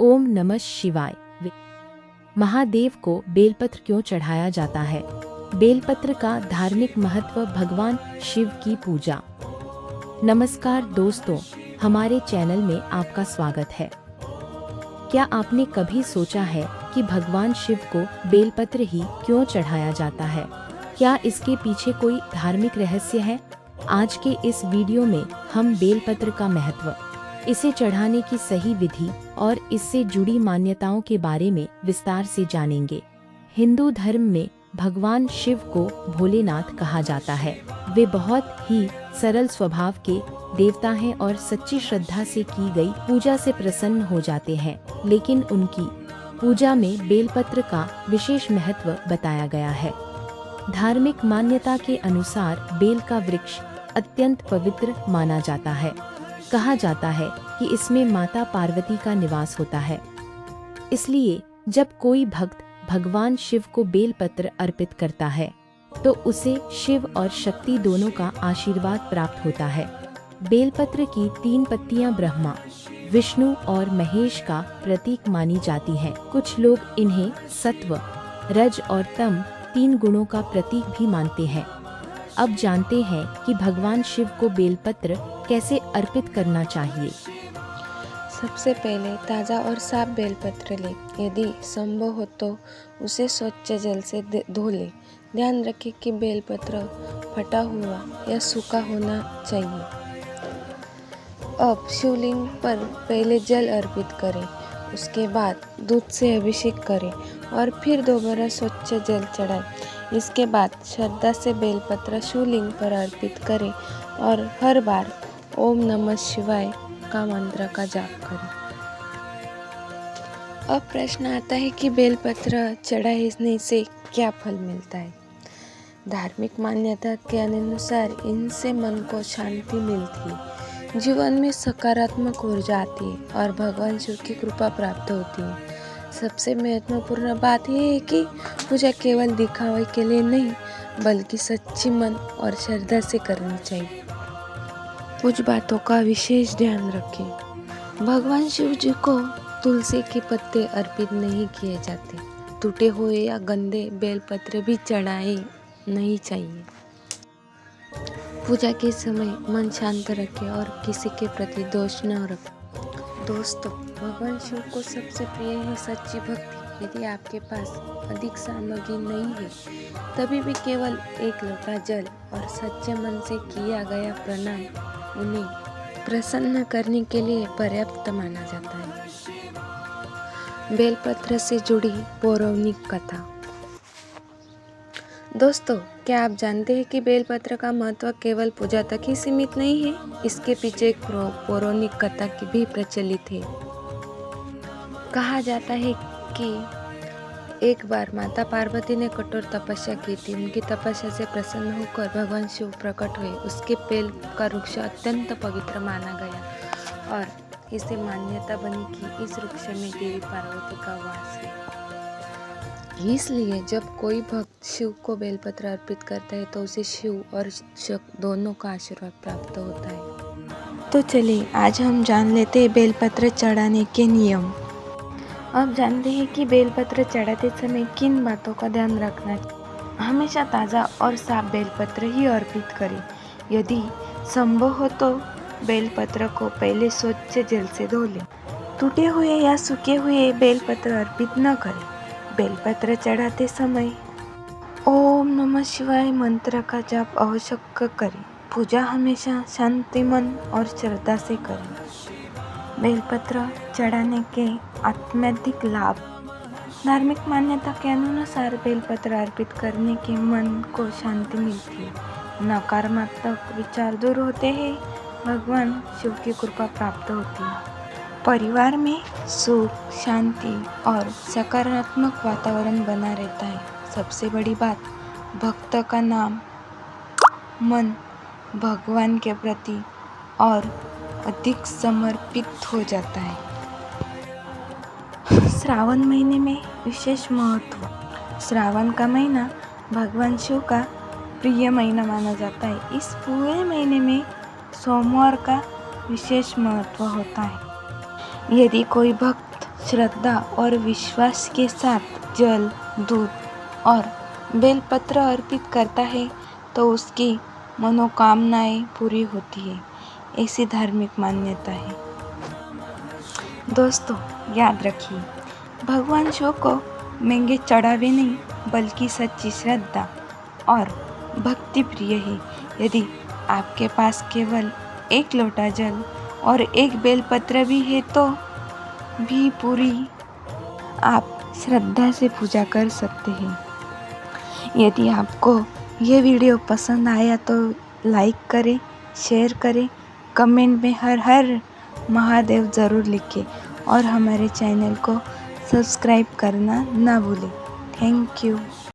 ओम नमः शिवाय। महादेव को बेलपत्र क्यों चढ़ाया जाता है? बेलपत्र का धार्मिक महत्व। भगवान शिव की पूजा। नमस्कार दोस्तों, हमारे चैनल में आपका स्वागत है। क्या आपने कभी सोचा है कि भगवान शिव को बेलपत्र ही क्यों चढ़ाया जाता है? क्या इसके पीछे कोई धार्मिक रहस्य है? आज के इस वीडियो में हम बेलपत्र का महत्व, इसे चढ़ाने की सही विधि और इससे जुड़ी मान्यताओं के बारे में विस्तार से जानेंगे। हिंदू धर्म में भगवान शिव को भोलेनाथ कहा जाता है। वे बहुत ही सरल स्वभाव के देवता हैं और सच्ची श्रद्धा से की गई पूजा से प्रसन्न हो जाते हैं। लेकिन उनकी पूजा में बेलपत्र का विशेष महत्व बताया गया है। धार्मिक मान्यता के अनुसार बेल का वृक्ष अत्यंत पवित्र माना जाता है। कहा जाता है कि इसमें माता पार्वती का निवास होता है। इसलिए जब कोई भक्त भगवान शिव को बेलपत्र अर्पित करता है तो उसे शिव और शक्ति दोनों का आशीर्वाद प्राप्त होता है। बेलपत्र की 3 पत्तियां ब्रह्मा, विष्णु और महेश का प्रतीक मानी जाती हैं। कुछ लोग इन्हें सत्व, रज और तम 3 गुणों का प्रतीक भी मानते हैं। अब जानते हैं कि भगवान शिव को बेलपत्र कैसे अर्पित करना चाहिए। सबसे पहले ताज़ा और साफ बेलपत्र लें। यदि संभव हो तो उसे स्वच्छ जल से धो लें। ध्यान रखें कि बेलपत्र फटा हुआ या सूखा होना चाहिए। अब शिवलिंग पर पहले जल अर्पित करें, उसके बाद दूध से अभिषेक करें और फिर दोबारा स्वच्छ जल चढ़ाएं। इसके बाद श्रद्धा से बेलपत्र शिवलिंग पर अर्पित करें और हर बार ओम नमः शिवाय का मंत्र का जाप करें। अब प्रश्न आता है कि बेलपत्र चढ़ाने से क्या फल मिलता है। धार्मिक मान्यता के अनुसार इनसे मन को शांति मिलती है, जीवन में सकारात्मक ऊर्जा आती है और भगवान शिव की कृपा प्राप्त होती है। सबसे महत्वपूर्ण बात यह है कि पूजा केवल दिखावे के लिए नहीं, बल्कि सच्ची मन और श्रद्धा से करनी चाहिए। कुछ बातों का विशेष ध्यान रखें। भगवान शिव जी को तुलसी के पत्ते अर्पित नहीं किए जाते। टूटे हुए या गंदे बेलपत्र भी चढ़ाए नहीं चाहिए। पूजा के समय मन शांत रखें और किसी के प्रति दोष न रखें। दोस्तों, भगवान शिव को सबसे प्रिय है सच्ची भक्ति। यदि आपके पास अधिक सामग्री नहीं है, तभी भी केवल 1 लोटा जल और सच्चे मन से किया गया प्रणाम उन्हें प्रसन्न करने के लिए पर्याप्त माना जाता है। बेलपत्र से जुड़ी पौराणिक कथा। दोस्तों, क्या आप जानते हैं कि बेलपत्र का महत्व केवल पूजा तक ही सीमित नहीं है? इसके पीछे एक पौराणिक कथा की भी प्रचलित है। कहा जाता है कि एक बार माता पार्वती ने कठोर तपस्या की थी। उनकी तपस्या से प्रसन्न होकर भगवान शिव प्रकट हुए। उसके बेल का वृक्ष अत्यंत पवित्र माना गया और इसे मान्यता बनी कि इस वृक्ष में देवी पार्वती का वास है। इसलिए जब कोई भक्त शिव को बेलपत्र अर्पित करता है तो उसे शिव और शक्ति दोनों का आशीर्वाद प्राप्त होता है। तो चलिए आज हम जान लेते हैं बेलपत्र चढ़ाने के नियम। अब जानते हैं कि बेलपत्र चढ़ाते समय किन बातों का ध्यान रखना चाहिए। हमेशा ताज़ा और साफ बेलपत्र ही अर्पित करें। यदि संभव हो तो बेलपत्र को पहले स्वच्छ जल से धो लें। टूटे हुए या सूखे हुए बेलपत्र अर्पित न करें। बेलपत्र चढ़ाते समय ओम नमः शिवाय मंत्र का जाप अवश्य करें। पूजा हमेशा शांति मन और श्रद्धा से करें। बेलपत्र चढ़ाने के आध्यात्मिक लाभ। धार्मिक मान्यता के अनुसार बेलपत्र अर्पित करने के मन को शांति मिलती है, नकारात्मक विचार दूर होते हैं, भगवान शिव की कृपा प्राप्त होती है। परिवार में सुख, शांति और सकारात्मक वातावरण बना रहता है। सबसे बड़ी बात, भक्त का नाम मन भगवान के प्रति और अधिक समर्पित हो जाता है। श्रावण महीने में विशेष महत्व। श्रावण का महीना भगवान शिव का प्रिय महीना माना जाता है। इस पूरे महीने में सोमवार का विशेष महत्व होता है। यदि कोई भक्त श्रद्धा और विश्वास के साथ जल, दूध और बेलपत्र अर्पित करता है तो उसकी मनोकामनाएं पूरी होती है, ऐसी धार्मिक मान्यता है। दोस्तों, याद रखिए, भगवान शिव को महंगे चढ़ावे नहीं बल्कि सच्ची श्रद्धा और भक्ति प्रिय है। यदि आपके पास केवल एक लोटा जल और एक बेलपत्र भी है तो भी पूरी आप श्रद्धा से पूजा कर सकते हैं। यदि आपको ये वीडियो पसंद आया तो लाइक करें, शेयर करें, कमेंट में हर हर महादेव ज़रूर लिखें और हमारे चैनल को सब्सक्राइब करना ना भूलें। Thank you.